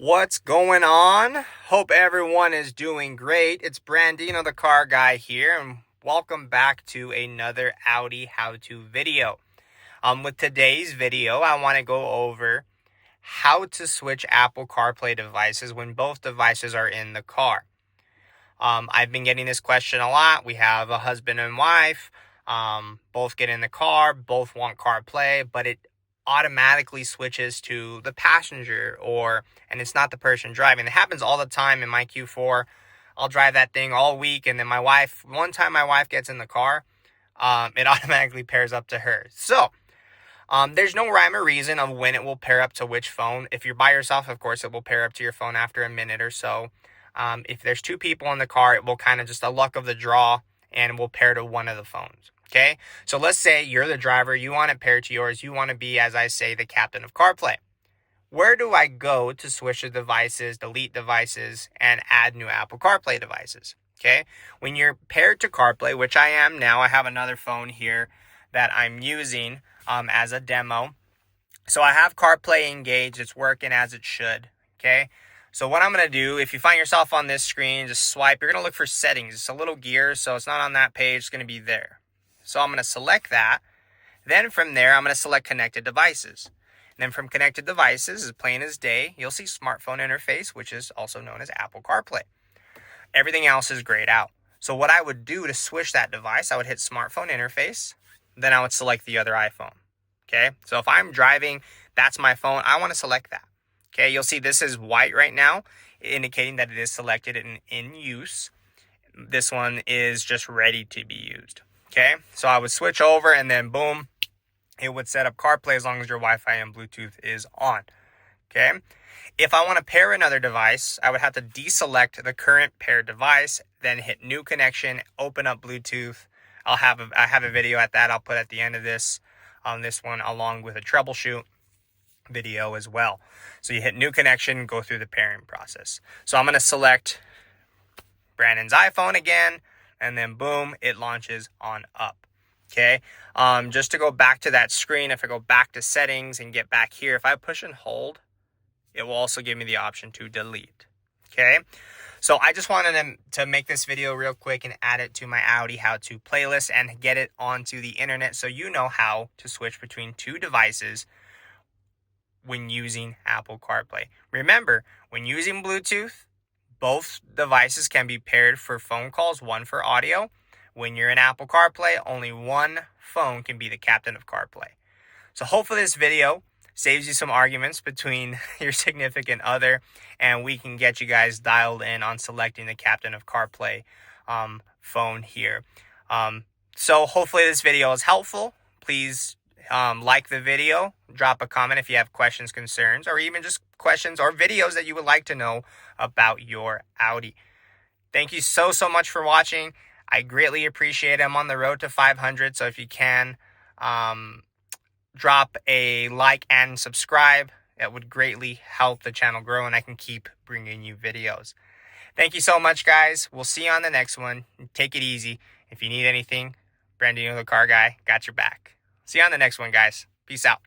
What's going on? Hope everyone is doing great. It's Brandino, the car guy here, and welcome back to another Audi how-to video. With today's video, I want to go over how to switch Apple CarPlay devices when both devices are in the car. I've been getting this question a lot. We have a husband and wife, both get in the car, both want CarPlay, but it automatically switches to the passenger and it's not the person driving. It happens all the time in my Q4. I'll drive that thing all week, and then one time my wife gets in the car, it automatically pairs up to her. So there's no rhyme or reason of when it will pair up to which phone. If you're by yourself, of course, it will pair up to your phone after a minute or so. If there's two people in the car, it will kind of just a luck of the draw and will pair to one of the phones. Okay, so let's say you're the driver, you want it paired to yours, you want to be, as I say, the captain of CarPlay. Where do I go to switch the devices, delete devices, and add new Apple CarPlay devices? Okay, when you're paired to CarPlay, which I am now, I have another phone here that I'm using as a demo. So I have CarPlay engaged, it's working as it should. Okay, so what I'm going to do, if you find yourself on this screen, just swipe. You're going to look for settings. It's a little gear, so it's not on that page, it's going to be there. So I'm going to select that. Then from there, I'm going to select connected devices. And then from connected devices, as plain as day, you'll see smartphone interface, which is also known as Apple CarPlay. Everything else is grayed out. So what I would do to switch that device, I would hit smartphone interface. Then I would select the other iPhone. Okay, so if I'm driving, that's my phone. I want to select that. Okay, you'll see this is white right now, indicating that it is selected and in use. This one is just ready to be used. Okay, so I would switch over and then boom, it would set up CarPlay as long as your Wi-Fi and Bluetooth is on. Okay, if I want to pair another device, I would have to deselect the current paired device, then hit new connection, open up Bluetooth. I have a video at that I'll put at the end of this on this one, along with a troubleshoot video as well. So you hit new connection, go through the pairing process. So I'm going to select Brandon's iPhone again, and then boom, it launches on up. Okay, just to go back to that screen, if I go back to settings and get back here, if I push and hold, it will also give me the option to delete. Okay, so I just wanted to make this video real quick and add it to my Audi how-to playlist and get it onto the internet so you know how to switch between two devices when using Apple CarPlay. Remember, when using Bluetooth, both devices can be paired for phone calls, one for audio. When you're in Apple CarPlay, only one phone can be the captain of CarPlay. So hopefully this video saves you some arguments between your significant other, and we can get you guys dialed in on selecting the captain of CarPlay phone here. So hopefully this video is helpful. Please like the video, drop a comment if you have questions, concerns, or even just questions or videos that you would like to know about your Audi. Thank you so much for watching. I greatly appreciate it. I'm on the road to 500, so if you can drop a like and subscribe, that would greatly help the channel grow and I can keep bringing you videos. Thank you so much, guys. We'll see you on the next one. Take it easy. If you need anything, Brandino the car guy got your back. See you on the next one, guys. Peace out.